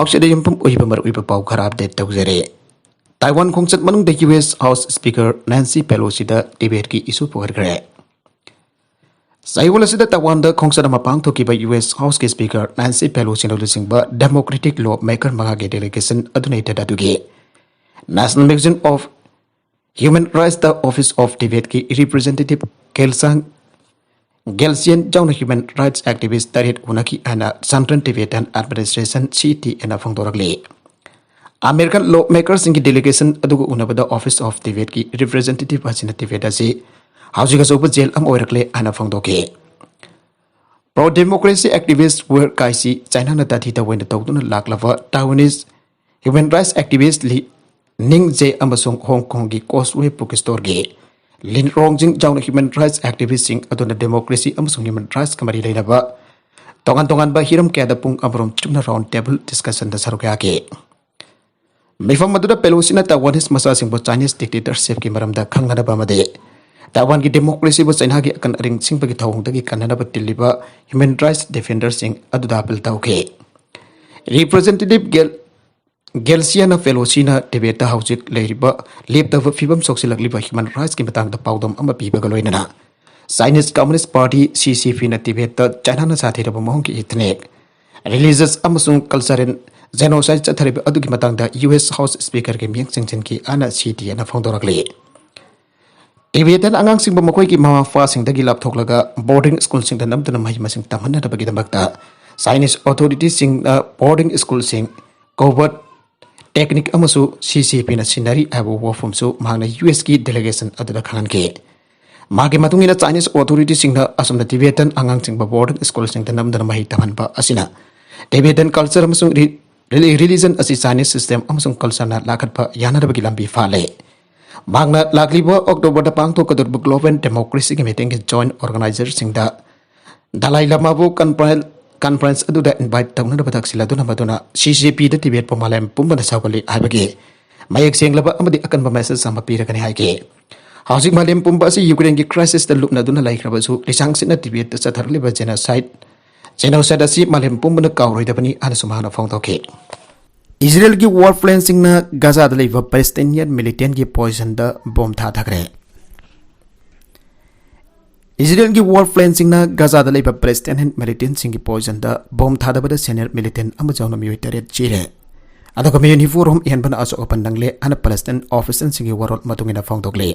ꯃꯥꯎꯁꯤꯗ ꯌꯨꯝꯐꯝ ꯑꯣꯏꯕ ꯃꯔꯨꯑꯣꯏꯕ ꯄꯥꯎ ꯈꯔ ꯑꯞꯗꯦꯠ ꯇꯧꯖꯔꯦ꯫ ꯇꯥꯏꯋꯥꯟ ꯈꯣꯡꯆꯠ ꯃꯅꯨꯡꯗ US ꯍꯥꯎꯁ ꯁ꯭ꯄꯤꯀꯔ ꯅꯦꯟꯁꯤ ꯄꯦꯂꯣꯁꯤꯗ ꯇꯤꯕꯦꯠꯀꯤ ꯏꯁꯨ ꯄꯨꯈꯠꯈ꯭ꯔꯦ꯫ ꯆꯌꯣꯜ ꯑꯁꯤꯗ ꯇꯥꯏꯋꯥꯟꯗ ꯈꯣꯡꯆꯠ ꯑꯃ ꯄꯥꯡꯊꯣꯛꯈꯤꯕ US ꯍꯥꯎꯁꯀꯤ ꯁ꯭ꯄꯤꯀꯔ ꯅꯦꯟꯁꯤ ꯄꯦꯂꯣꯁꯤꯅ ꯂꯨꯆꯤꯡꯕ ꯗꯦꯃꯣꯀ꯭ꯔꯦꯇꯤꯛ ꯂꯣ ꯃꯦꯀꯔ ꯃꯉꯥꯒꯤ ꯗꯦꯂꯤꯒꯦꯁꯟ ꯑꯗꯨꯅ ꯏꯇꯠ ꯑꯗꯨꯒꯤ ꯅꯦꯁꯅꯦꯜ ꯃꯦꯒꯥꯖꯤꯟ ꯑꯣꯐ ꯍ꯭ꯌꯨꯃꯦꯟ ꯔꯥꯏꯠꯁꯇ ꯑꯣꯐꯤꯁ ꯑꯣꯐ ꯇꯤꯕꯦꯠꯀꯤ ꯔꯤꯄ꯭ꯔꯖꯦꯟꯇꯦꯇꯤꯚ ꯒꯦꯜꯁꯤꯌꯟ ꯖꯥꯎꯅ ꯍ꯭ꯌꯨꯃꯦꯟ ꯔꯥꯏꯠꯁ ꯑꯦꯛꯇꯤꯚꯤꯁꯠ ꯇꯔꯦꯠ ꯎꯅꯈꯤ ꯍꯥꯏꯅ ꯁꯦꯟꯇ꯭ꯔꯦꯜ ꯇꯤꯕꯦꯇꯟ ꯑꯦꯗꯃꯤꯅꯤꯁꯇ꯭ꯔꯦꯁꯟ CTAꯅ ꯐꯣꯡꯗꯣꯔꯛꯂꯤ꯫ ꯑꯃꯦꯔꯤꯀꯟ ꯂꯣ ꯃꯦꯀꯔꯁꯤꯡꯒꯤ ꯗꯦꯂꯤꯒꯦꯁꯟ ꯑꯗꯨꯒ ꯎꯅꯕꯗ ꯑꯣꯐꯤꯁ ꯑꯣꯐ ꯇꯤꯕꯦꯠꯀꯤ ꯔꯤꯄ꯭ꯔꯖꯦꯟꯇꯦꯇꯤꯚ ꯑꯁꯤꯅ ꯇꯤꯕꯦꯠ ꯑꯁꯤ ꯍꯧꯖꯤꯛ ꯑꯆꯧꯕ ꯖꯦꯜ ꯑꯃ ꯑꯣꯏꯔꯛꯂꯦ ꯍꯥꯏꯅ ꯐꯣꯡꯗꯣꯛꯈꯤ꯫ ꯄ꯭ꯔꯣ ꯗꯦꯃꯣꯀ꯭ꯔꯦꯁꯤ ꯑꯦꯛꯇꯤꯚꯤꯁꯠ ꯋꯦꯔ ꯀꯥꯏꯁꯤ ꯆꯥꯏꯅꯥꯅ ꯇꯥꯊꯤ ꯇꯑꯣꯏꯅ ꯇꯧꯗꯨꯅ ꯂꯥꯛꯂꯕ ꯇꯥꯏꯋꯥꯅꯤꯁ ꯍ꯭ꯌꯨꯃꯦꯟ ꯔꯥꯏꯠꯁ ꯑꯦꯛꯇꯤꯚꯤꯁꯠ ꯅꯤꯡ ꯖꯦ ꯑꯃꯁꯨꯡ ꯍꯣꯡꯀꯣꯡꯒꯤ ꯀꯣꯁꯋꯦ ꯕꯨꯛꯁ꯭ꯇꯣꯔꯒꯤ ꯂꯤꯟ ꯔꯣꯡꯖꯤꯡ ꯖꯥꯎꯅ ꯍ꯭ꯌꯨꯃꯦꯟ ꯔꯥꯏꯠꯁ ꯑꯦꯛꯇꯤꯚꯤꯁꯠꯁꯤꯡ ꯑꯗꯨꯅ ꯗꯦꯃꯣꯀ꯭ꯔꯦꯁꯤ ꯑꯃꯁꯨꯡ ꯍ꯭ꯌꯨꯃꯦꯟ ꯔꯥꯏꯠꯁꯀ ꯃꯔꯤ ꯂꯩꯅꯕ ꯇꯣꯉꯥꯟ ꯇꯣꯉꯥꯟꯕ ꯍꯤꯔꯝ ꯀꯌꯥꯗ ꯄꯨꯡ ꯑꯃꯔꯣꯝ ꯆꯨꯞꯅ ꯔꯥꯎꯟ ꯇꯦꯕꯜ ꯗꯤꯁꯀꯁꯟꯗ ꯁꯔꯨꯛ ꯌꯥꯈꯤ꯫ ꯃꯤꯐꯝ ꯑꯗꯨꯗ ꯄꯦꯂꯣꯁꯤꯅ ꯇꯥꯏꯋꯥꯅꯤꯁ ꯃꯆꯥꯁꯤꯡꯕꯨ ꯆꯥꯏꯅꯤꯁ ꯗꯤꯛꯇꯦꯇꯔꯁꯤꯞꯀꯤ ꯃꯔꯝꯗ ꯈꯪꯍꯟꯅꯕ ꯑꯃꯗꯤ ꯇꯥꯏꯋꯥꯟꯒꯤ ꯗꯦꯃꯣꯀ꯭ꯔꯦꯁꯤꯕꯨ ꯆꯩꯅꯥꯒꯤ ꯑꯀꯟ ꯑꯔꯤꯡ ꯁꯤꯡꯕꯒꯤ ꯊꯧꯑꯣꯡꯗꯒꯤ ꯀꯟꯅꯅꯕ ꯇꯤꯜꯂꯤꯕ ꯍ꯭ꯌꯨꯃꯦꯟ ꯔꯥꯏꯠꯁ ꯗꯤꯐꯦꯟꯗꯔꯁꯤꯡ ꯑꯗꯨꯗ ꯑꯄꯤꯜ ꯇꯧꯈꯤ꯫ ꯔꯤꯄ꯭ꯔꯖꯦꯟꯇꯦꯇꯤꯚ ꯒꯦꯜꯁꯤꯌꯥꯅ ꯄꯦꯂꯣꯁꯤꯅ ꯇꯤꯕꯦꯠꯇ ꯍꯧꯖꯤꯛ ꯂꯩꯔꯤꯕ ꯂꯦꯞꯇꯕ ꯐꯤꯕꯝ ꯁꯣꯛꯆꯤꯜꯂꯛꯂꯤꯕ ꯍ꯭ꯌꯨꯃꯦꯟ ꯔꯥꯏꯠꯁꯀꯤ ꯃꯇꯥꯡꯗ ꯄꯥꯎꯗꯝ ꯑꯃ ꯄꯤꯕꯒ ꯂꯣꯏꯅꯅ ꯆꯥꯏꯅꯤꯁ ꯀꯝꯃꯨꯅꯤꯁꯠ ꯄꯥꯔꯇꯤ CCPꯅ ꯇꯤꯕꯦꯠꯇ ꯆꯥꯏꯅꯥꯅ ꯁꯥꯊꯤꯔꯕ ꯃꯑꯣꯡꯒꯤ ꯏꯊꯅꯤꯛ, ꯔꯤꯂꯤꯖꯤꯌꯁ ꯑꯃꯁꯨꯡ ꯀꯜꯆꯔꯦꯜ ꯖꯦꯅꯣꯁꯥꯏꯗ ꯆꯠꯊꯔꯤꯕ ꯑꯗꯨꯒꯤ ꯃꯇꯥꯡꯗ US ꯍꯥꯎꯁ ꯁ꯭ꯄꯤꯀꯔꯒꯤ ꯃꯤꯠꯌꯦꯡ ꯆꯪꯁꯤꯟꯈꯤ ꯍꯥꯏꯅ CTAꯅ ꯐꯣꯡꯗꯣꯔꯛꯂꯤ꯫ ꯇꯤꯕꯦꯇꯟ ꯑꯉꯥꯡꯁꯤꯡꯕꯨ ꯃꯈꯣꯏꯒꯤ ꯃꯃꯥ ꯃꯄꯥꯁꯤꯡꯗꯒꯤ ꯂꯥꯞꯊꯣꯛꯂꯒ ꯕꯣꯔꯗꯤꯡ ꯁ꯭ꯀꯨꯜꯁꯤꯡꯗ ꯅꯝꯗꯨꯅ ꯃꯍꯩ ꯃꯁꯤꯡ ꯇꯝꯍꯟꯅꯕꯒꯤꯗꯃꯛꯇ ꯆꯥꯏꯅꯤꯁ ꯑꯣꯊꯣꯔꯤꯇꯤꯁꯤꯡꯅ ꯕꯣꯔꯗꯤꯡ ꯁ꯭ꯀꯨꯜꯁꯤꯡ, ꯀꯣꯚꯔꯠ ꯇꯦꯛꯅꯤꯛ ꯑꯃꯁꯨꯡ CCPꯅ ꯁꯤꯟꯅꯔꯤ ꯍꯥꯏꯕ ꯋꯥꯐꯝꯁꯨ ꯃꯍꯥꯛꯅ USꯀꯤ ꯗꯦꯂꯤꯒꯦꯁꯟ ꯑꯗꯨꯗ ꯈꯪꯍꯟꯈꯤ꯫ ꯃꯥꯒꯤ ꯃꯇꯨꯡꯏꯟꯅ ꯆꯥꯏꯅꯤꯁ ꯑꯣꯊꯣꯔꯤꯇꯤꯁꯤꯡꯅ ꯑꯁꯨꯝꯅ ꯇꯤꯕꯦꯇꯟ ꯑꯉꯥꯡꯁꯤꯡꯕꯨ ꯕꯣꯔꯗꯤꯡ ꯁ꯭ꯀꯨꯜꯁꯤꯡꯗ ꯅꯝꯗꯨꯅ ꯃꯍꯩ ꯇꯝꯍꯟꯕ ꯑꯁꯤꯅ ꯇꯤꯕꯦꯇꯟ ꯀꯜꯆꯔ ꯑꯃꯁꯨꯡ ꯔꯤꯂꯤꯖꯟ ꯑꯁꯤ ꯆꯥꯏꯅꯤꯁ ꯁꯤꯁꯇꯦꯝ ꯑꯃꯁꯨꯡ ꯀꯜꯆꯔꯅ ꯂꯥꯛꯈꯠꯄ ꯌꯥꯅꯗꯕꯒꯤ ꯂꯝꯕꯤ ꯐꯥꯜꯂꯦ꯫ ꯃꯍꯥꯛꯅ ꯂꯥꯛꯂꯤꯕ ꯑꯣꯛꯇꯣꯕꯔꯗ ꯄꯥꯡꯊꯣꯛꯀꯗꯧꯔꯤꯕ ꯒ꯭ꯂꯣꯕꯦꯜ ꯗꯦꯃꯣꯀ꯭ꯔꯦꯁꯤꯒꯤ ꯃꯤꯇꯤꯡꯒꯤ ꯖꯣꯏꯟꯠ ꯑꯣꯔꯒꯅꯥꯏꯖꯔꯁꯤꯡꯗ ꯗꯂꯥꯏ ꯂꯥꯃꯥꯕꯨ ꯀꯟꯐꯔꯦꯟꯁ ꯑꯗꯨꯗ ꯏꯟꯚꯥꯏꯠ ꯇꯧꯅꯅꯕ ꯇꯛꯁꯤꯜꯂꯗꯨꯅ ꯃꯗꯨꯅ CCPꯗ ꯇꯤꯕꯦꯠꯄꯨ ꯃꯥꯂꯦꯝ ꯄꯨꯝꯕꯗ ꯁꯧꯒꯠꯂꯤ ꯍꯥꯏꯕꯒꯤ ꯃꯌꯦꯛ ꯁꯦꯡꯂꯕ ꯑꯃꯗꯤ ꯑꯀꯟꯕ ꯃꯦꯁꯦꯖ ꯑꯃ ꯄꯤꯔꯒꯅꯤ ꯍꯥꯏꯈꯤ꯫ ꯍꯧꯖꯤꯛ ꯃꯥꯂꯦꯝ ꯄꯨꯝꯕ ꯑꯁꯤ ꯌꯨꯀ꯭ꯔꯦꯟꯒꯤ ꯀ꯭ꯔꯥꯏꯁꯤꯁꯇ ꯂꯨꯞꯅꯗꯨꯅ ꯂꯩꯈ꯭ꯔꯕꯁꯨ ꯂꯤꯁꯥꯡꯁꯤꯠꯅ ꯇꯤꯕꯦꯠꯇ ꯆꯠꯊꯔꯛꯂꯤꯕ ꯖꯦꯅꯣꯁꯥꯏꯗ ꯑꯁꯤ ꯃꯥꯂꯦꯝ ꯄꯨꯝꯕꯅ ꯀꯥꯎꯔꯣꯏꯗꯕꯅꯤ ꯍꯥꯏꯅꯁꯨ ꯃꯍꯥꯛꯅ ꯐꯣꯡꯗꯣꯛꯈꯤ꯫ ꯏꯖꯔꯦꯜꯒꯤ ꯋꯥꯔ ꯄ꯭ꯂꯦꯟꯁꯤꯡꯅ ꯒꯥꯖꯥꯗ ꯂꯩꯕ ꯄꯦꯂꯦꯁꯇꯤꯅꯤꯌꯟ ꯃꯤꯂꯤꯇꯦꯟꯠꯒꯤ ꯄꯣꯖꯤꯁꯟꯗ ꯕꯣꯝ ꯊꯥꯊꯈ꯭ꯔꯦ꯫ इजराइल की वॉर प्लेन्सिंगना गाजा लेब पैलेस्टाइन मिलिटेंट्सिंग पोजिशनदा बॉम्ब थादबदा सीनियर मिलिटेंट अमजौन मियोय तरेट चीरे अदुगा मियोय निफुरोम एनबना असोकपन नंगले अन पैलेस्टाइन ऑफिसर्सिंग वरोल मतुंगिना फोंदोगले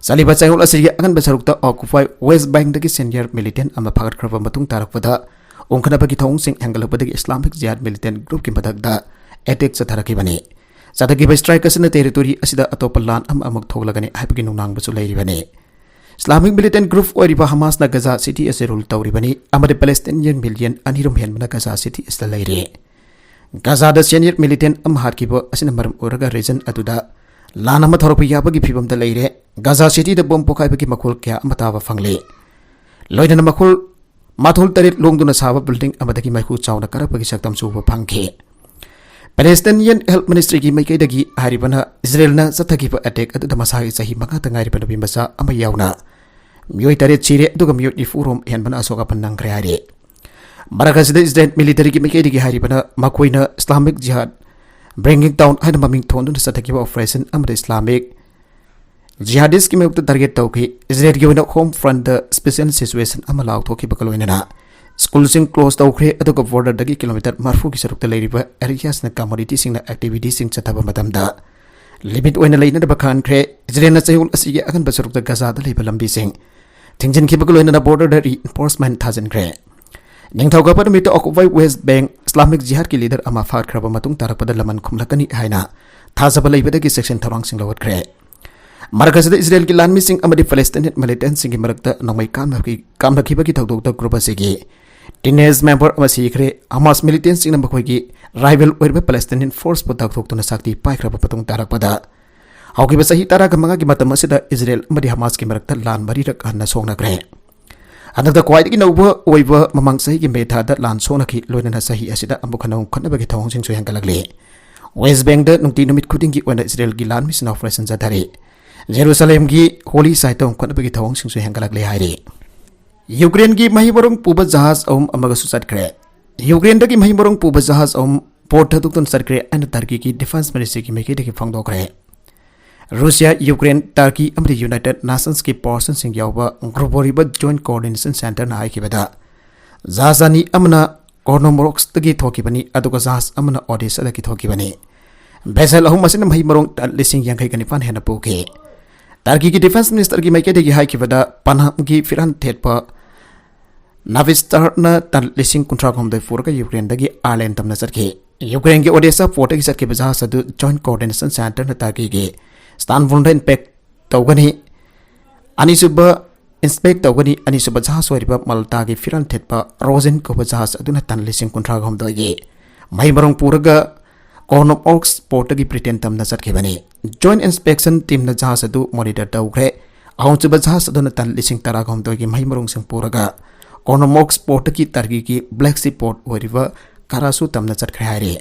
सालिबा चाइहोल असि अगन बसरुकता ऑक्युपाई वेस्ट बैंक दगी सीनियर मिलिटेंट अमा फागतखरबा मतुंग तारकपदा ओंखनाबगी थौंगसिंग एंगलबदगी इस्लामिक जिहाद मिलिटेंट ग्रुप की मदकदा अटैक चथरकीबने चथकीबा स्ट्राइक असना टेरिटोरी असिदा अतोप लान अमक थोगलगने हाइबगी नुंगनांगबसु लैरिबने इस्लामिक मिलिटेंट ग्रुप ओरिबा हमास ना गाजा सिटी असे रूल तौरिबनी अमदे पैलेस्टाइनियन मिलियन अनिरुम हेनबना गाजा सिटी इसला लैरे गाजा द सीनियर मिलिटेंट अम हारकीबो असिना मरम ओरगा रीजन अदुदा लान अमा थोरप याबगी फिबम द लैरे गाजा सिटी द बम पोखाइबगी मखोल क्या अमतावा फंगले लोइदना मखोल माथोल तरेट लोंगदुना साबा बिल्डिंग अमदगी मैखु चावना करपगी सक्तम सुबा फंगे पैलेस्टाइनियन हेल्थ मिनिस्ट्री की मैकैदगी हारिबना इजराइलना चथकीबा अटैक अदुदा मसागी चही मंगा तंगारिबा नबी मसा अमा यावना मियोय तरेट चीरे अदुगा मियोय निफुरोम हेनबना असोगापन नंगरे हारे मरकसदा इजराइल मिलिटरी की मैकैदगी हारिबना मकोइना इस्लामिक जिहाद ब्रिंगिंग डाउन हाइना ममिंग थोंदुना चथकीबा ऑपरेशन अमदे इस्लामिक जिहादिस्ट की मेउक्ता टारगेट तौकी इजराइल की ओइना होम फ्रंट द स्पेशल सिचुएशन अमा लाउथोकीबा कलोइना स्कूल सिंग क्लोज तौखरे अदुगा बॉर्डर दगी किलोमीटर मार्फू की सरुकता लैरिबा एरियासना कम्युनिटी सिंगना एक्टिविटी सिंग चथबा मतमदा लिमिट ओइना लैनदबा खानखरे इजराइलना चैहुल असिगे अगन बसरुकता गाजादा लैबा लंबी सिंग थिंजनखिबा लोइना बॉर्डर द रिइंफोर्समेंट थाजनखरे निंगथौगापा नुमित occupy west bank Islamic jihad की लीडर अमा फादखरबा मतुंग तारकपदा लमन खुमलकनी हाइना थाजबा लैबदगी सेक्शन थौरांग सिंग लवतखरे मरकसदा इजराइल की लानमी सिंग अमदि पैलेस्टाइन मिलिटेंट सिंग मरकता नोंमै कामनखिबगी थौदोकता ग्रुप असिगे टीनेज मेंबर अमसीखरे हमास मिलिटेंट सिंग मखोइगी राइवल ओइरबा पैलेस्टाइन फोर्स पु तकथोक्तुना साक्ति पाइखरबा पतुंग तारकपदा हौकिबा सही ताराग मंगागी मतम असिदा इजराइल अमदि हमास की मरकता लान मरिरक हन्ना सोंगनखरे अदक्ता क्वाइदगी नौबा ओइबा ममंग सहीगी मेथादा लान सोंगनखि लोइनना सही असिदा अमुखनौ खनबगी थौंगसिंग सु हेंगलगले वेस्ट बैंक द नुंति नुमित खुदिंगी ओइना इजराइल की लान मिशन ऑपरेशन जाथारे जेरूसलेम की होली साइटों खनबगी थौंगसिंग सु हेंगलगले हाइरे यूक्रेन की महिबरोंग पुबा जहाज अहम अमगसु चटखरे यूक्रेन दगी महिबरोंग पुबा जहाज अहम पोर्ट थदुक्तन सरक्रे एंड टर्की की डिफेंस मिनिस्ट्री की मेके देखि फंगदोखरे रूसिया यूक्रेन टर्की अमरी यूनाइटेड नेशंस की पर्सन सिंग यावबा ग्रुपोरिब जॉइंट कोऑर्डिनेशन सेंटर ना हाइकिबदा जाजानी अमना कोर्नोमोरोक्स तगी थोकिबनी अदुगा जास अमना ओडेसा दगी थोकिबनी बेसल अहुम मसिन मही मरोंग लिसिंग यांखै कनिफान हेना पुके टर्की की डिफेंस मिनिस्टर की मेके देखि हाइकिबदा पनाम की फिरान थेटपा नाविस्टारना तन लिसिंग कुंट्रा घोमदे फुरका यूक्रेन दगी आयरलैंड तमना चरखे यूक्रेन की ओडेसा पोर्ट की चरखे बजास अदु जॉइंट कोऑर्डिनेशन सेंटर न टर्की के स्टानवुंड इंपेक्ट तौगनी अनिसुब इंस्पेक्ट तौगनी अनिसुब जहाज वरिबा मल्टा की फिरान थेटपा रोजन को जहाज अदुना तन लिसिंग कुंट्रा घोमदगे मही मरोंग पुरगा कॉर्न ऑक्स पोर्ट की प्रिटेन तमना चरखेबनी जॉइंट इंस्पेक्शन टीम न जहाज अदु मॉनिटर तौग्रे अहुंचुब जहाज अदुना तन लिसिंग तरा घोमदगे मही मरोंग सिंग पुरगा कोर्नमोक्स पोर्ट की टर्की की ब्लैक सी पोर्ट वरिबा करासु तमना चरखे हारे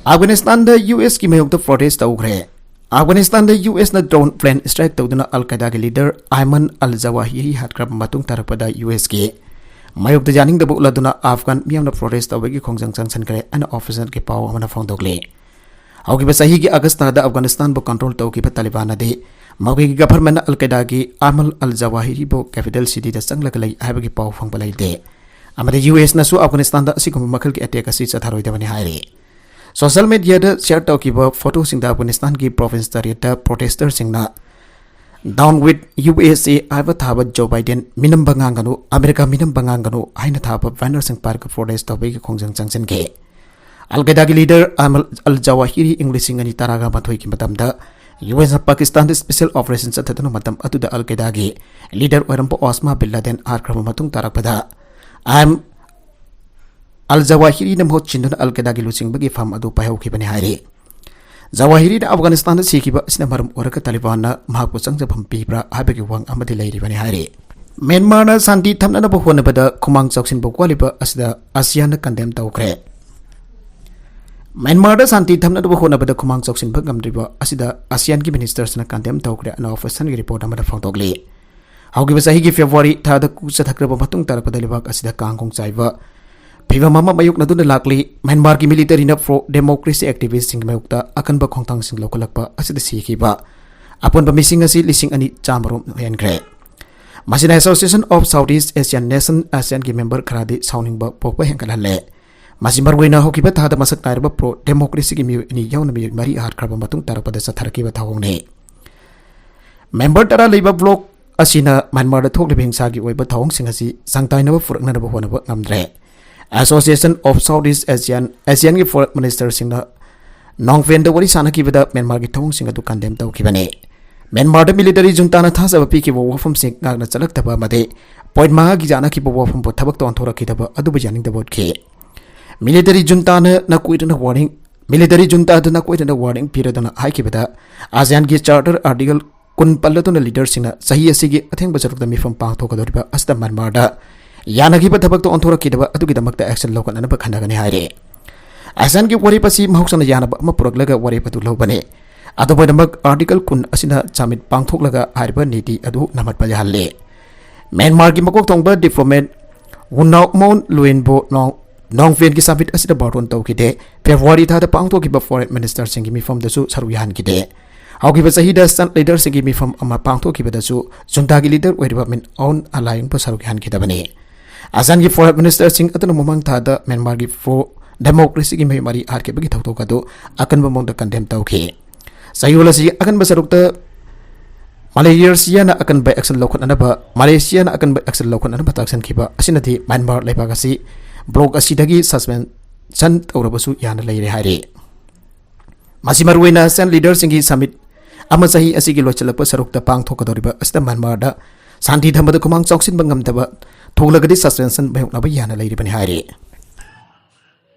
अफगानिस्तान द यूएस की मयुक्त प्रोटेस्ट तौग्रे अफगानिस्तान द यूएस न ड्रोन प्लेन स्ट्राइक तौदुना अल कायदा के लीडर आयमन अल जवाहिरी हाटक्रब मतुंग तरपदा यूएस के मयुक्त जानिंग दबु लदुना अफगान मियामना प्रोटेस्ट तौबगी खोंजंग संगसनकरे एन ऑफिसर के पाव हमना फोंदोगले हौगिबा सही की अगस्त दा अफगानिस्तान बो कंट्रोल तौकिबा तालिबान दे मौगी गवर्नमेंट अल कायदा की आमल अल जवाहिरी बो कैपिटल सिटी दा संगलगलै हाबगी पाव फंगबलाइदे अमदे यूएस नसु अफगानिस्तान दा असिगुम मखल की अटैक असि चथारोइदबनि हाइरे सोशल मीडिया दा शेयर तौकिबा फोटो सिंग दा अफगानिस्तान की प्रोविंस तरियता प्रोटेस्टर सिंगना डाउन विथ यूएसए आइबा थाबा जो बाइडेन मिनम बंगांगनु अमेरिका मिनम बंगांगनु हाइना थाबा बैनर सिंग पार्क प्रोटेस्ट तौबगी खोंजंग चंगसनगे अल कायदा की लीडर आमल अल जवाहिरी इंग्लिशिंग अनि तरागा मथोई की मतमदा यूएस पाकिस्तान स्पेशल ऑपरेशन चथदनु मतम अतुदा अल कायदा की लीडर ओरंपो ओस्मा बिन लादेन आरक्रम मतुंग तारकपदा आम अल जवाहिरी नमहो चिंदन अल कायदा की लुचिंगबगी फम अदु पायौखिबनि हाइरे जवाहिरी अफगानिस्तान सिखिबा सिना मरम ओरका तालिबान महापु चंगजफम पीब्रा हाबगी वांग अमदि लैरिबनि हाइरे म्यांमार शांति थमनब होनबदा खुमांग चौक्सिन बोक्वालिबा असदा आसियान कंडेम तौखरे म्यांमार शांति थमनब होनबदा खुमांग चौक्सिन भगमद्रिबा असदा आसियान की मिनिस्टर्स न कंडेम तौखरे अन ऑफिसर की रिपोर्ट अमदा फोंदोगले हौगिबा सही की फेब्रुवारी थादा कुचथक्रब मतुंग तरपदा लिबाक असदा कांगोंग चाइबा फिवम अमा मयुक नदुन लाकली म्यांमार की मिलिटरी न प्रो डेमोक्रेसी एक्टिविस्ट सिंग मयुक्ता अकनब खोंगतांग सिंग लोकलकपा असदा सिखिबा अपुनबा मिसिंग असि लिसिंग अनि चामरोम हेनग्रे मसिना association of south east Asian nation ASEAN की मेंबर खरादि साउनिंगबा पोकबा हेंगलहले मसिमर वइना होकिबा थादा मसक नायरबा प्रो डेमोक्रेसी की मिउ नि यावना मिउ मरी हारखरबा मतुंग तरपदा सथरकिबा थावंगने मेंबर तरा लेबा ब्लॉक असिना म्यांमार द थोकलिबा हिंसागी ओइबा थावंग सिंग असि संगताइनबा फुरकनबा होनबा ngamdre association of south east Asian की फॉरेन मिनिस्टर सिंग नोंगफेन द वरी सानकिबदा म्यांमार की थावंग सिंग अदु कंडेम तौखिबने म्यांमार द मिलिटरी जुंताना थासब पीकिबा वफम सिंग नागना चलक्तबा मदे पॉइंट माहा की जानाकिबा वफम बो थबक तोन थोरखिदबा अदुबा जानिंगदबा खे मिलिटरी जुंताना नकुइदना वार्निंग पीरदना हाइकिबदा आसियान की चार्टर आर्टिकल कुन पल्लतुना लीडर सिंगना सही असिगी अथेंगबा चरुकदा मिफम पांगथोकदोरिबा असदा म्यांमारदा यानगिबा थबक तो अंथोरकिदबा अदुगिदमक्ता एक्शन लौकननबा खनगने हाइरे आसियान की वरी पसी महौसना यानबा अमा पुरकलगा वरी पतु लौबने अदुबदमक आर्टिकल कुन असिना चामित पांगथोकलगा हाइबा नीति अदु नमतपा याहले म्यांमार की मकोक थोंगबा डिप्लोमेट वुनाउमोन लुइनबो नोंगफेन की साबित असिदा बारटोन तौकिदे फेब्रुवारी थादा पांगथोकिबा फॉरेन मिनिस्टर सिंगी मिफम दसु सरु याहनकिदे हौकिबा सहीदा सन लीडर सिंगी मिफम अमा पांगथोकिबा दसु जुंता की लीडर ओइरिबा मिन ओन अलायंग प सरु याहनकिदबने आसाम की फॉरेन मिनिस्टर सिंह अतन ममंग थादा म्यांमार की प्रो डेमोक्रेसी की मेमरी हारकेबगी थौतोकदो अकनबा मोंग कंडेम तौखे सयुलसी अकनबा सरुक्ता मलेशिया अकनबा एक्शन लौखननबा ताक्सन खिबा असिनदि म्यांमार लेबागसी ब्लॉक असिदगी सस्पेंशन तौरबसु याना लैरे हारे मसिमरवेना सेन लीडर सिंगी समिट अमा सही असिगी लोचलप सरुक्ता पांगथोकदोरिबा असदा म्यांमारदा शांति थमबदा खुमांग चौक्सिन बंगमदबा थोलगदी सस्पेंशन भयौनबा याना लैरिबनि हारे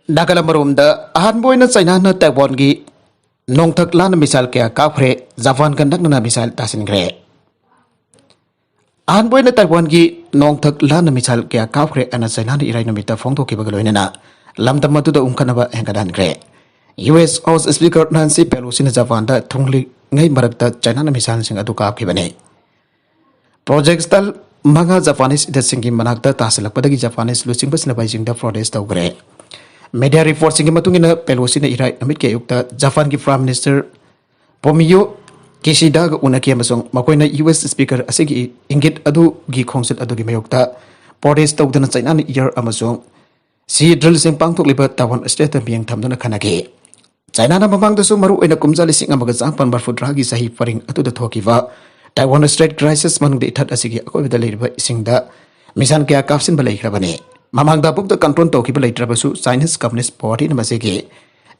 नागालमरोमदा अहानबोइना चाइना ताइवान की नोंथक लाना मिसाइल क्या काफरे जापान का नगना मिसाइल तासिनग्रे अहानबोइना ताइवान की नोंथक लाना मिसाइल क्या काफरे अना चाइना इराइ नमिता फोंथोकिबगा लोइनना लमदम मदुदा उमखनबा हेंगदानग्रे US house speaker Nancy Pelosi ने जापान दा थुंगली ngai marakta China na misail sing adu kaap khibane project style manga Japanese ida singi manakta tasilakpadagi Japanese luching basna Beijing da protest tawgre media report singi matungina Pelosi na irai namit ke yukta Japan ki Prime Minister Pomio Kishida ga unaki amasong makoina US Speaker asigi ingit adu gi khongsit adu gi mayokta protest tawdana China ni year amasong si drill sing pangthok liba Taiwan state biang thamdana khanage China na mamang da su maru ena kumjali sing amaga jampan barfudra gi sahi paring atu da thokiwa Taiwan Strait crisis manung de ithat asigi akoi da leiba isingda misan kya kapsin balai krabane mamang da buk da control tokiba leitrabasu Chinese Communist Party na masege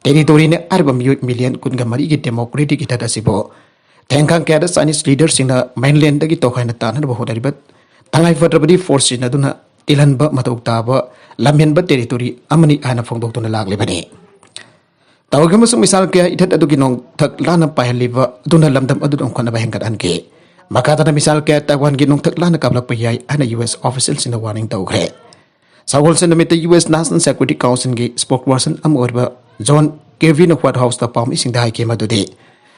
territory ne arba million kunga mari gi democratic ithat asibo tengkang kya da Chinese leaders singna mainland da gi tokhaina tan na bohodaribat tangai fatrabadi force na duna tilanba matok taba lamhenba territory amani ana phongdok tuna lagle bane tawagam sung misal kya ithat adu gi nong thak lana pahliba duna lamdam adu dong khona bahengat anke makata na misal kya Taiwan gi nong thak lana kablak payai ana US officials in the warning tawkre Sawol sen namit US National Security Council gi spokesperson amorba John Kevin of White House ta pam ising dai ke madudi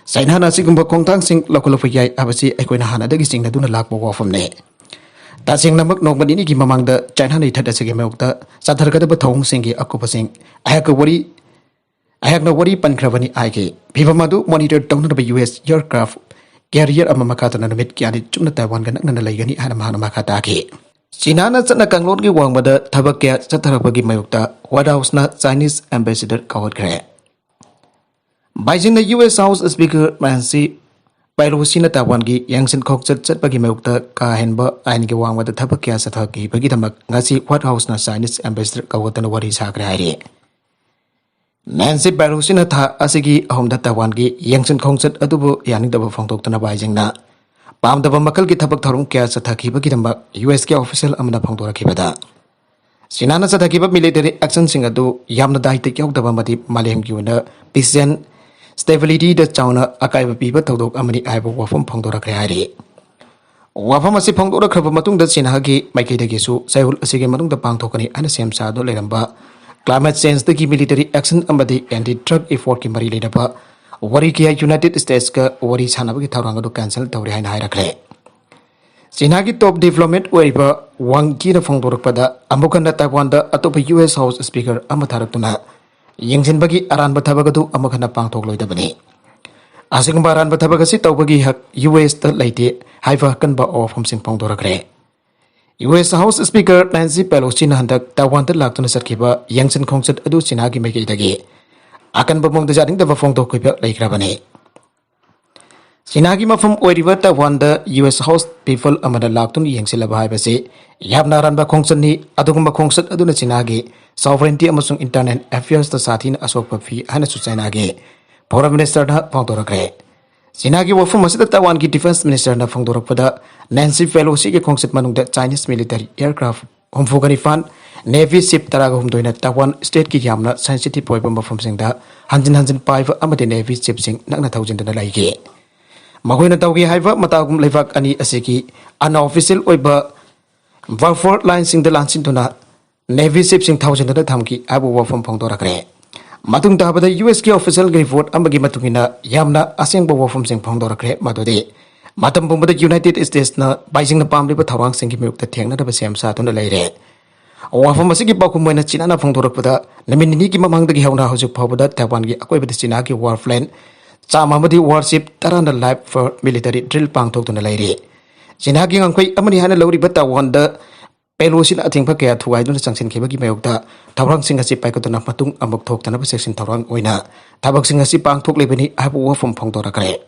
China na sigumba kongtang sing lokolo payai abasi ekoina hana dagi sing na duna lakbo wafam ne ta sing namak nok badini gi mamang da China ni thada sige mekta sathar ka da thong sing gi akupa sing ayak na wari pankravani aike phibamadu monitor tawna ba US aircraft carrier ama makata na namit kyani chumna Taiwan ga nakna laigani ana mahana makata ke China na chana kanglon gi wangbada thabak kya chatharak gi mayukta White House na Chinese ambassador houkhre Beijing na US House Speaker Nancy Pelosi na Taiwan gi yangsin khokchat chat bagi mayukta ka henba ain gi wangwada thabak kya sathaki bagi damak ngasi White House na Chinese ambassador kawatana wari sakre haire Nancy Pelosi na tha asigi ahomda Taiwan gi yangsin khongchat adubu yani daba phongtok tana Beijing na pamdaba makal gi thabak tharung kya sathaki bagi damak US ke official amna phongdora khibada China na sathaki ba military action sing adu yamna dai te kyok daba mati malem gi una peace and stability da chauna akai ba piba tawdok amani aiba wafam phongdora khre haire wafam asi phongdora khaba matung da China gi maikei da gi su saihul asigi matung da pangthokani ana sem sa do leramba climate change the military action amadi anti-drug effort ki mari ledaba wari ki United States ka wari sanaba ki tharanga do cancel tawri haina hairakre China ki top development waiba wang ki na phongdorak pada amukan na Taiwan da atop US House Speaker amatharakuna yengsin bagi aran bathabagadu amakana pangthok loidabani asing baran bathabagasi tawbagi hak US ta laite haifa kanba of homsing phongdorakre US House Speaker Nancy Pelosi na handak Taiwan ta laktuna sarkiba yangsin khongchat adu China gi mege dagi akan bamong da jaring da bafong to kuiba laikrabane China gi mafam oiriba Taiwan da US House people amada laktun yangsil ba haibase yabna ranba khongchat ni adugumba khongchat adu na China gi sovereignty amasung internal affairs ta sathin asok pafi hana su China gi foreign minister na phongdorakre China gi wafum masida Taiwan gi defense minister na phongdorakpada Nancy Pelosi gi khongsit manung da Chinese military aircraft homfugani fan navy ship taraga humdoina Taiwan state ki yamna sensitive poiba mafam singda hanjin paiva amade navy ship sing nakna thousand na laige mahoina tawgi haiva matagum levak ani asiki unofficial oiba Warford line sing da lanchin tuna navy ship sing thousand na thamki abu wafam phongdorakre matung tabada US ki official report amagi matungina yamna asengba wafum sing phongdorakre madode matam bumada United States na Beijing na pamliba thawang sing ki mukta thengna da basem sa tuna leire wafum asigi bakum na China na phongdorakpada naminni ki mamangda gi hauna hojuk phawada Taiwan gi akoi bada China ki warplane chama madi warship tarana live for military drill pangthok tuna leire China gi ngangkoi amani hana lawri ba Taiwan da Pelosi na ating kaya thuai dun changsin khebagi mayokta thabrang singa si paikotna matung amok thok tana section thabrang oina thabak singa si pangthok lebani abu wa from phongdora kare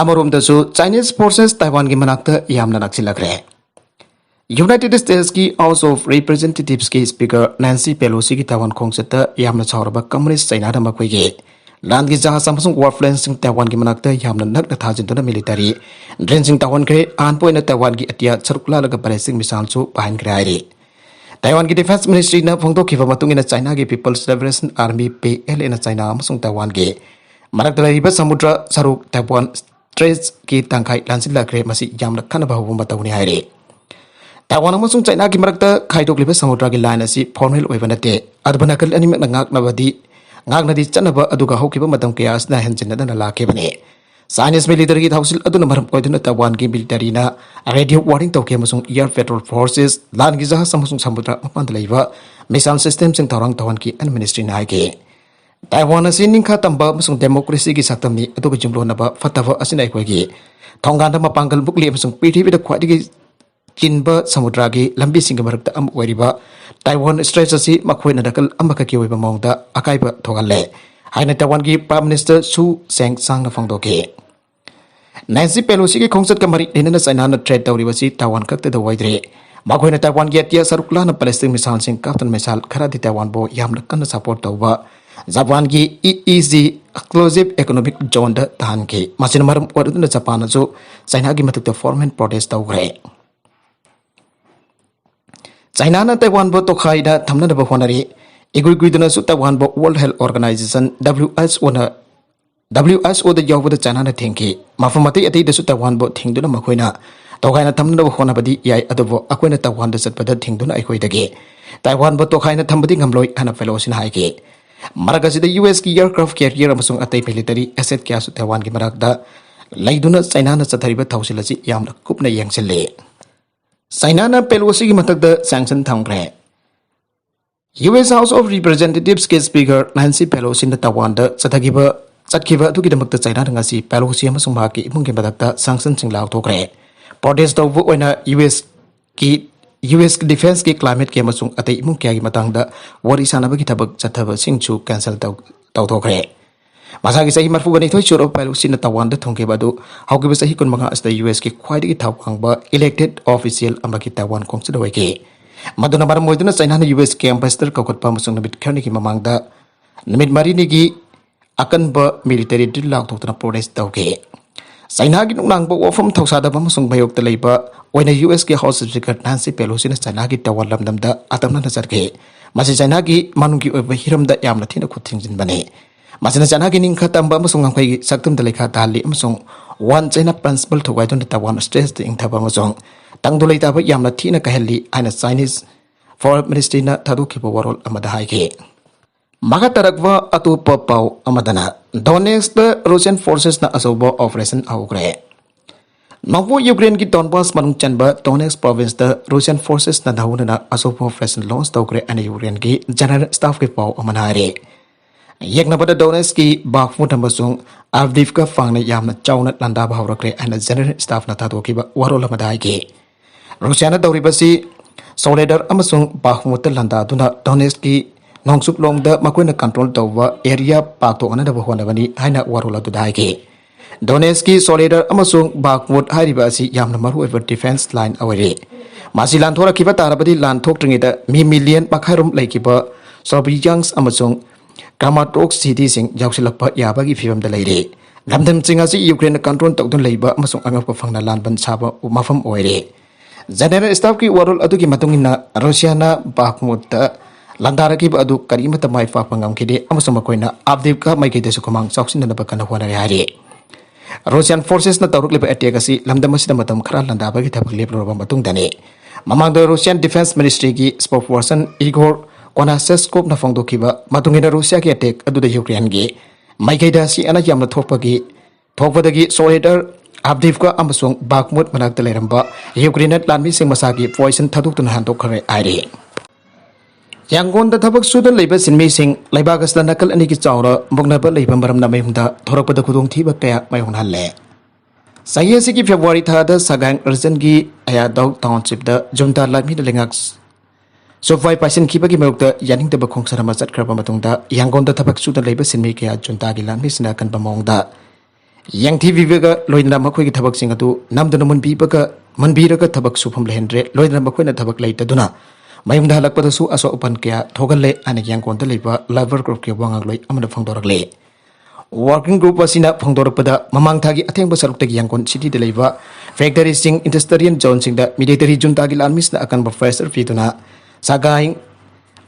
amarom da su Chinese forces Taiwan gi manakta yamna naksilakre United States ki House of Representatives ki speaker Nancy Pelosi ki Taiwan khongchata yamna chawraba communist China da makoi ge land gi jaha samsung warplane sing Taiwan gi manakta yamna nakna thajin tuna military drenching Taiwan kre an point na Taiwan gi atia charukla laga paresing misal chu pahin krai Taiwan gi defense ministry na phongto khiba matung ina China gi People's Liberation Army PLA na China amsung Taiwan gi manakta riba samudra saruk Taiwan Straits ki tangkai lansin lakre masi yamna khana bahu matawni haire Taiwan amsung China gi marakta khaidok liba samudra gi line asi formal oibanate adbana kal animak na ngak na badi ngak na di chanaba aduga hokiba matam kiyas na henjin na lakhe bane Chinese military thausil aduna maram oiduna Taiwan gi military na radio warning tawke amasung air patrol forces lan gi jahas amasung samudra mapanda leiba missile system sing tawrang Taiwan ki and ministry na ge Taiwan asi ningkha tamba amasung democracy gi saktamni aduga jumlo naba fatava asina ikoi gi thonganda mapangal bukli amasung prithibida khwadigi kinba samudra gi lambi singa marakta am oiriba Taiwan stretch asi makhoina dakal amaka ki oiba mongda akaiba thogalle haina Taiwan gi prime minister Su Seng Sang na phangdoke Nancy Pelosi ki khongsat ka mari nena China na trade tawribasi Taiwan kakte da waidre makhoina Taiwan gi atia sarukla na Palestine misal sing captain misal khara di Taiwan bo yamna kan support tawba Japan gi EEZ exclusive economic zone da tan ki masin maram oduna Japan jo China gi matuk da foreign protest tawgre China na Taiwan bo to khaida thamna da honari igui guiduna su Taiwan bo World Health Organization WHO da yawda China na thenki mafamati ati da su Taiwan bo thingduna makhoina tokhaina thamna da hona badi yai adobo akoina Taiwan da satpada thingduna aikoi dage Taiwan bo tokhaina thambadi ngamloi ana fellowsin haike maragasi da US ki aircraft carrier amasung atai military asset kya su Taiwan ki marakda laiduna China na chathariba thausilasi yamna kupna yangsille China na Pelosi ki matakda sanction thamgre US House of Representatives ke Speaker Nancy Pelosi na Taiwan da chatkiba tu ki damakta China nga si Pelosi amasung ma ki imung ki matakda sanction sing law thokre protest tawbu oina US defense ki climate ke amasung atai imung kya ki matangda wari sanaba ki thabak chathaba singchu cancel taw thokre masagi sahi marfu bani thoi churo Pelosi na Taiwan da thongke badu haukiba sahi kun manga asta US ki khwaidi ki thawangba elected official amaki Taiwan kongchida waike maduna maram moiduna China na US ke ambassador kakotpa amasung namit kharni ki mamangda namit marini ki aknba military drill law thokna protest tawke China gi nunangba wafam thawsada amasung bayok ta leiba oina US ke House Speaker Nancy Pelosi na China gi Taiwan lamdamda atamna na sarke masi China gi manungi oiba hiramda yamna thina khuthingjin bane masina China gi ningkha tamba amasung angkai gi saktum da lekha dali amasung one China principle thogai don Taiwan stress the ingthaba amasung tangdulai taba yamna thina kahelli aina Chinese foreign ministry na thadukhiba warol amada haike maga tarakwa atupa pau amadana Donetsk the Russian forces na asobo operation houkhre Novo Ukraine ki Donbas manung chanba Donetsk province the Russian forces na dauna na asobo operation launch tawkre ani Ukraine ki general staff ki pau amanare yekna bada Donetsk ki Bakhmut amasung Avdiivka fangna yamna chawna landa bhawrakre ana general staff na thadokhiba warol amadai ki Russia na dawribasi Soledar amasung Bakhmut landa duna Donetsk ki Nongsuk long da makoina control tawwa area pakto ana da bahona bani haina warola du dai ke Donetsk ki Soledar amasung Bakhmut hariba asi yamna maru over defense line aware masi lan thora kiba tarabadi lan thok tringi da mi million pakhairum laikiba Sobijangs amasung Kramatorsk city sing jausilakpa yabagi fibam da leire lamdam chinga si Ukraine control tawdun leiba amasung angapka fangna lan ban saba mafam oire general staff ki warol adugi matungina Russia na Bakhmut Landara ki adu karimata mai fa pangam kide amasung makoina Avdiivka mai kide su komang chausin na bakana honare hari Russian forces na tawruk leba attack asi lamdam asida matam khara landaba ki thabak lepro matung dane mamang the Russian defense ministry ki spokesperson Igor Konaseskov na phangdokhiba matungina Russia ki attack adu da Ukraine gi mai kaida si ana yamna thokpadagi Soledar Avdiivka amasung Bakhmut manakta leramba Ukraine Lanmi sing masagi poison thaduk tun hndokkhre aire Yangon da thabak sudan leiba sinmi sing leibagas la nakal ani ki chawra boknaba leiba maram na mayumda thorakpada khudong thiba kaya mayhon halle sayasi ki February tha da sagang urgent gi aya dog township da junta lami da lengak sofai pasin khiba gi mayukta yaning da bakhong sarama chat khraba matungda Yangon da thabak sudan leiba sinmi kaya junta gi lami sina kan bamongda yang tv vega loina makhoi gi thabak sing atu namdana manbiraga thabak sufam lehendre loina makhoi na thabak leitaduna mayumda halakpadasu aso upan kya thogalle ani Yangon da leiba labor group ke wangagloi amana phangdorakle working group asina phangdorakpada mamang thagi athengba sarukta gi Yangon city da leiba factory sing industrial zone sing da military junta gi lanmis na akan professor fituna sagaing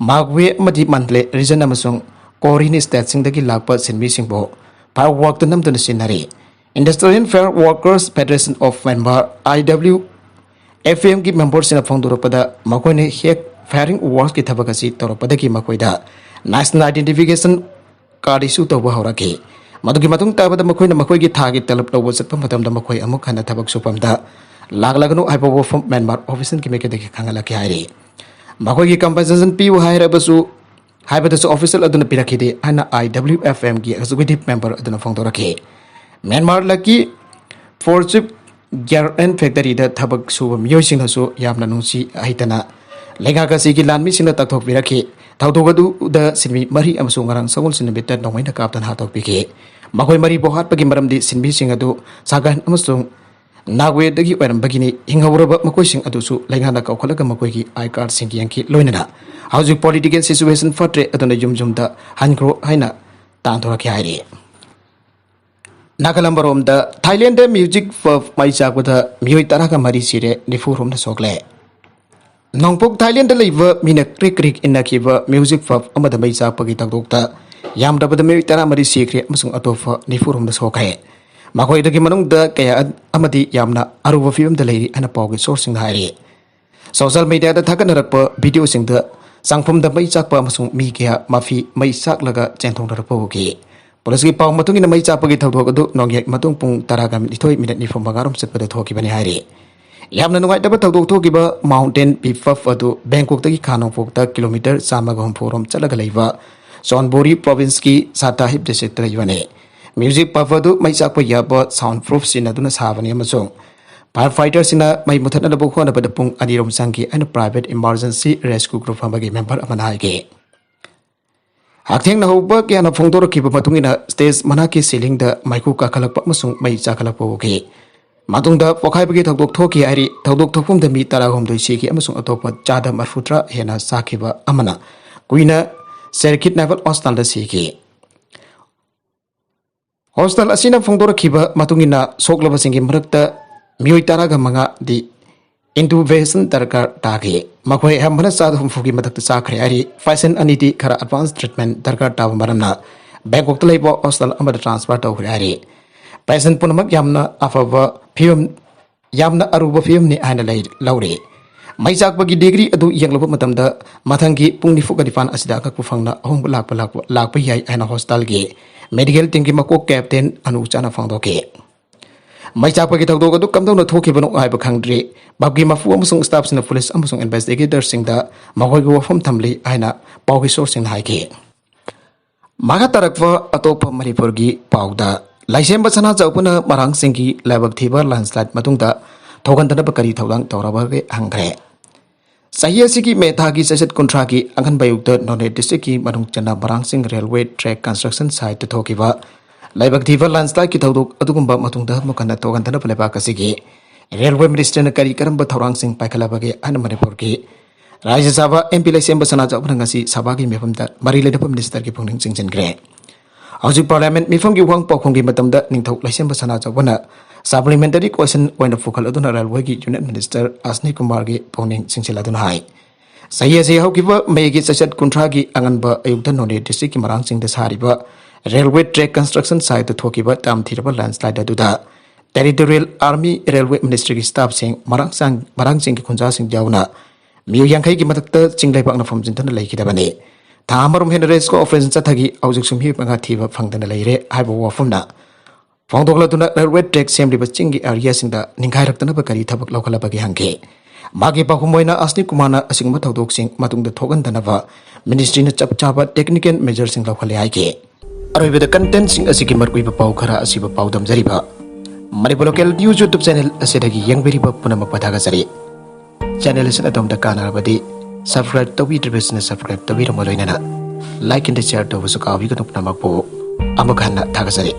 magwe madi mantle region amasung korini state sing da gi lakpa sinmi singbo par work to namdana sinari Industrial Fair Workers Federation of Myanmar IWFM ki members in phangdorakpada makoine hek firing works ki thabakasi toropada ki makoida national identification card issue to bahoraki मधुगी मतुंग ताबदा मखोइना मखोइगी थागी तलब लौब चटप मतमदा मखोइ अमुक हना थबक सुपमदा लागलगनु हाइबो वफम Myanmar Obhijaan की मेके देखि खांगला के हाइरे मखोइगी compensation पिउ हाइरबसु हाइबदसु official अदुना पिरखिदे हना IWFM की executive member अदुना फोंदोरखे म्यांमार लकी फोरचिप गियर एंड फैक्टरी दा थबक सुब मियोइसिंगसु यामना नुसी हाइतना लेगा की लानमी सिंह तकथोक बिरखे थौदोगदु द सिनमी मरी अमसु ngarang सगुल सिन बितर नोंगैना कापतन हातोक पिके मखोइ मरी बोहाटपगी मरमदि सिनबी सिंह अदु सागन अमसु नागवेदगी ओरमबगिनि हिंगौरब मखोइ सिंह अदुसु लेगाना कौखलगा मखोइगी आई कार्ड सिंह यांकी लोइनना हाउजिक पॉलिटिकल सिचुएशन फट्रे अदुना जुमजुमदा हनग्रो हाइना तांथोरखे हाइरे नागालंबरोम द थाईलैंड म्यूजिक माइचाकबदा मियोइ तरागा मरी सिरे निफुरोम द सोकले नोंपोक थाईलैंड लेब मिना क्रिक क्रिक इनखिब म्यूजिक फफ अमदा माइचाकपगी तकदोकता यामदबदा मियोइ तरा मरी सिख्रे अमसुंग अतोफा निफुरोम द सोखरे मखोइदगी मनुंगदा कया अमदी यामना अरुब फिल्म द लेरी अना पावगी सोर्सिंग हाइरे सोशल मीडिया द थकनरप वीडियो सिंग द सांगफम द माइचाकप अमसुंग मी कया माफी माइचाकलगा चेंथोंदरपगि पुलिस की पाव मतुंग इन माइचाकपगी थौदोक अदु नोंगेक मतुंग पुंग 12:02 मिनिट 45 चटपद थोकिबनि हाइरे यामना नुंगाइतब थौदोक थोकिब माउंटेन पिफफ अदु बैंकॉक खानोंपोक किलोमीटर 104 चलग लेबा सोनबोरी प्रोविंस की साताहिब डिस्ट्रिक्ट लेबने म्यूजिक पफ अदु माइचाकप याब साउंड प्रूफ सिनदुना साबनि अमसुंग फायर फाइटर सिना मई मुथनबो खोनबद पुंग अनिरोम संगी and private emergency rescue group अमगी मेंबर अमना हाइगे हाथेंग नहोब क्याना फोंदोरखिब मतुंगिना स्टेज मनाकी सीलिंग द माइकु काखलप अमसुंग मई चाखलपोगे मातुंगदा पोखाइबगी थौदोक थोकी हाइरि थौदोक थोफुमदा मी 13 सिगी अमसुंग अतोप चादा मरफुत्रा हेना साखिबा अमना कुइना सर्किट नावल हॉस्टल द सिगी हॉस्टल असिना फोंदोरखिब मतुंगिना सोकलबसिंगी मरक्ता मियोइ तरागा मंगा दि इंटुबेशन दरकार तागे मखोइ हमना साद हुमफुगी मदक्ता साखरे हाइरि फैशन अनिति खरा एडवांस ट्रीटमेंट दरकार ताब मरना बैंकॉक तलेबो हॉस्टल अमद ट्रांसफर तौखरे हाइरि पैसन पुनमक यामना अफब फिल्म यामना अरुब फिल्म नि आइना लौरे माइचाकपगी डिग्री अदु यंगलब मतमदा मथंगी पुंग 9:45 असिदा ककपु फंगना अहोंब लाकप याइ आइना हॉस्टल गे मेडिकल टीम की मको कैप्टन अनुचाना फंगदोके माइचाकपगी थौदोक अदु कमदौना थोखिबनो आइब खंगद्रे बाबगी मफु अमसुंग स्टाफ सिना पुलिस अमसुंग इन्वेस्टिगेटर सिंगदा मखोइगो वफम थमली आइना पावगी सोर्सिंग हाइके मागा तरकवा अतोप मणिपुरगी पावदा लाइसेंब सना चौपना मरांग सिंगी लेबक थीबा लैंडस्लाइड मतुंगदा थोगंदनब करी थौदांग तौरबगे हंग्रे सही असिगी मेथागी ससत कुंट्रागी अंगन बायुक्त नोने डिस्ट्रिक्ट की मनुंग चना मरांग सिंग रेलवे ट्रैक कंस्ट्रक्शन साइट थोकिबा लेबक थीबा लैंडस्लाइड की थौदोक अदुगुंबा मतुंगदा मुकन्ना थोगंदनब लेबक असिगी रेलवे मिनिस्टर न करी करंब थौरांग सिंग पाइखलाबगे अन मणिपुर की राज्य सभा एमपी लाइसेंब सना चौपना ngasi सभागी मेफमदा मरी लेदप मिनिस्टर की पुंगनिंग चिंजनग्रे हौजिक पार्लियामेंट मिफम की वंग पौखोंगी मतमदा निंथौ लाइसेंब सना चौबना सप्लीमेंटरी क्वेश्चन ओइन फुखल अदुना रेलवे की यूनियन मिनिस्टर असनी कुमार की पुंगनिंग चिंचिलादुना हाई सही से हौकिबा मेगी सचत कुंट्रा की अंगनबा अयुक्त नोने डिस्ट्रिक्ट की मरांग सिंग सारिबा रेलवे ट्रैक कंस्ट्रक्शन साइट थोकिबा ताम थीरबा लैंडस्लाइड अदुदा टेरिटोरियल आर्मी रेलवे मिनिस्ट्री की स्टाफ सिंग मरांग सिंग की खुंजा सिंग जाउना मियो यांखै की मदक्ता चिंगलाइबाकना फमजिनतन लेखिदबने थामरम हेन रेस्को ऑपरेशन चथगी औजिक सुमहि पंगा थीबा फंगदन लेरे हाइबो वफमना फोंदोगलदुना रेलवे ट्रैक सेमलिबा चिंगी एरिया सिंगदा निंगाइरक्तनबा करी थबक लौखलबगे हंगे मागे पाखुमोइना असनी कुमारना असिंगमा थौदोक सिंग मतुंगदा थोगंदनबा मिनिस्ट्री न चपचाबा टेक्निकल मेजर सिंग लौखले हाइगे अरोइबदा कंटेंट सिंग असिगी मरकुइबा पाउ खरा असिबा पाउ दमजरिबा Manipur local news YouTube channel असिदगी यंगबेरिबा पुनमक पथागजरि चैनल असिन अदोमदा कानारबदी सब्सक्राइब तौबीद्रबसना सब्सक्राइब तौबीरमलोइनना लाइक एंड शेयर तौबसु काबिगनु पुनमकपो अमखाना थागजरि